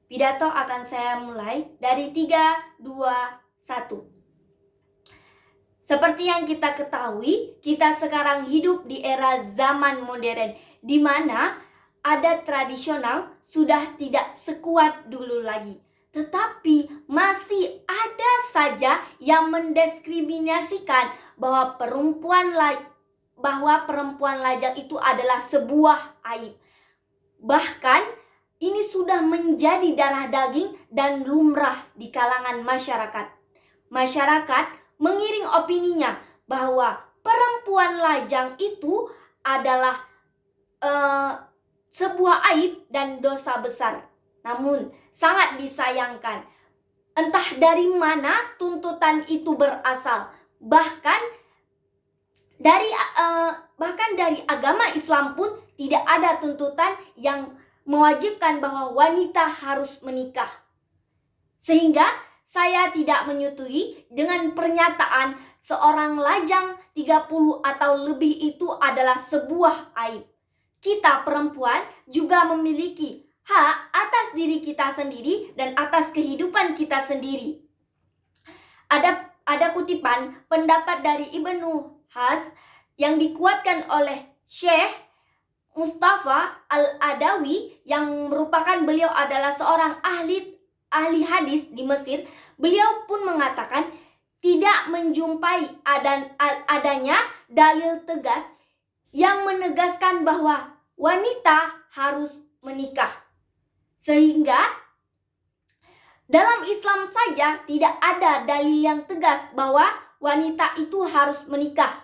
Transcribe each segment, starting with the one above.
Pidato akan saya mulai dari 3, 2, 1. Seperti yang kita ketahui, kita sekarang hidup di era zaman modern, di mana adat tradisional sudah tidak sekuat dulu lagi. Tetapi masih ada saja yang mendiskriminasikan bahwa perempuan lajang itu adalah sebuah aib. Bahkan ini sudah menjadi darah daging dan lumrah di kalangan masyarakat. Masyarakat mengiring opininya bahwa perempuan lajang itu adalah sebuah aib dan dosa besar. Namun sangat disayangkan, entah dari mana tuntutan itu berasal. Bahkan dari agama Islam pun tidak ada tuntutan yang mewajibkan bahwa wanita harus menikah. Sehingga saya tidak menyetujui dengan pernyataan seorang lajang 30 atau lebih itu adalah sebuah aib. Kita perempuan juga memiliki hak atas diri kita sendiri dan atas kehidupan kita sendiri. Ada kutipan pendapat dari Ibnu Haz yang dikuatkan oleh Syekh Mustafa Al-Adawi yang merupakan beliau adalah seorang ahli hadis di Mesir. Beliau pun mengatakan tidak menjumpai adanya dalil tegas yang menegaskan bahwa wanita harus menikah. Sehingga dalam Islam saja tidak ada dalil yang tegas bahwa wanita itu harus menikah.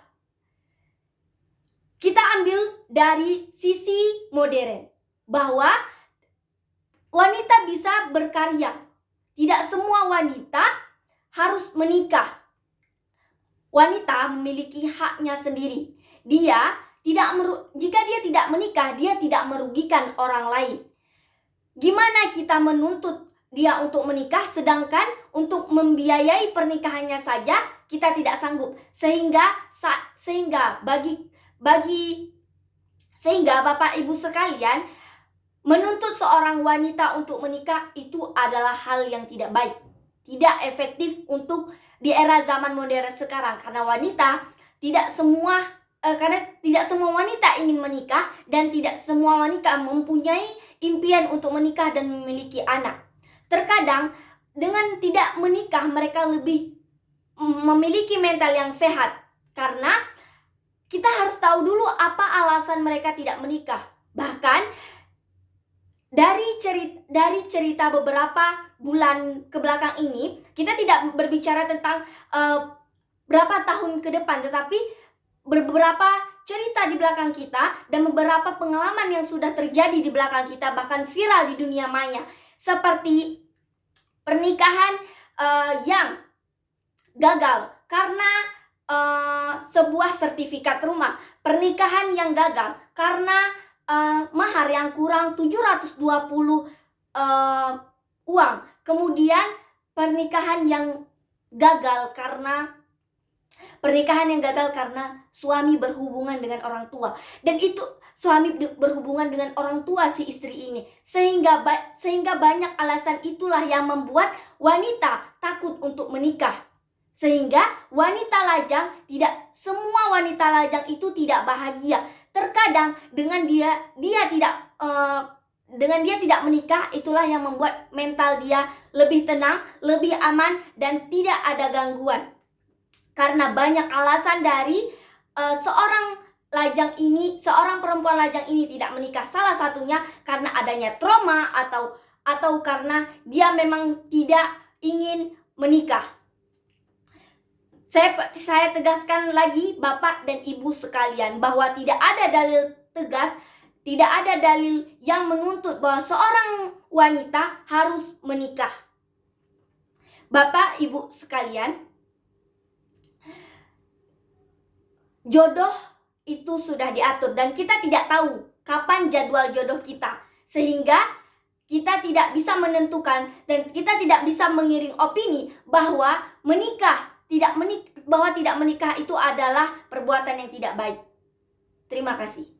Kita ambil dari sisi modern, bahwa wanita bisa berkarya. Tidak semua wanita harus menikah. Wanita memiliki haknya sendiri. Jika dia tidak menikah, dia tidak merugikan orang lain. Gimana kita menuntut dia untuk menikah, sedangkan untuk membiayai pernikahannya saja kita tidak sanggup. Sehingga Bapak Ibu sekalian, menuntut seorang wanita untuk menikah itu adalah hal yang tidak baik, tidak efektif untuk di era zaman modern sekarang, karena tidak semua wanita ingin menikah dan tidak semua wanita mempunyai impian untuk menikah dan memiliki anak. Terkadang dengan tidak menikah mereka lebih memiliki mental yang sehat, karena kita harus tahu dulu apa alasan mereka tidak menikah. Bahkan dari cerita beberapa bulan ke belakang ini, kita tidak berbicara tentang berapa tahun ke depan, tetapi beberapa cerita di belakang kita dan beberapa pengalaman yang sudah terjadi di belakang kita, bahkan viral di dunia maya, seperti pernikahan yang gagal karena sebuah sertifikat rumah, pernikahan yang gagal karena mahar yang kurang 720 uang, kemudian pernikahan yang gagal karena suami berhubungan dengan orang tua, dan itu suami berhubungan dengan orang tua si istri ini, sehingga banyak alasan itulah yang membuat wanita takut untuk menikah. Sehingga tidak semua wanita lajang itu tidak bahagia. Terkadang dengan dia tidak menikah, itulah yang membuat mental dia lebih tenang, lebih aman, dan tidak ada gangguan. Karena banyak alasan dari seorang perempuan lajang ini tidak menikah. Salah satunya karena adanya trauma atau karena dia memang tidak ingin menikah. Saya tegaskan lagi Bapak dan Ibu sekalian, bahwa tidak ada dalil tegas, tidak ada dalil yang menuntut bahwa seorang wanita harus menikah. Bapak Ibu sekalian, jodoh itu sudah diatur dan kita tidak tahu kapan jadwal jodoh kita, sehingga kita tidak bisa menentukan dan kita tidak bisa mengiring opini bahwa tidak menikah itu adalah perbuatan yang tidak baik. Terima kasih.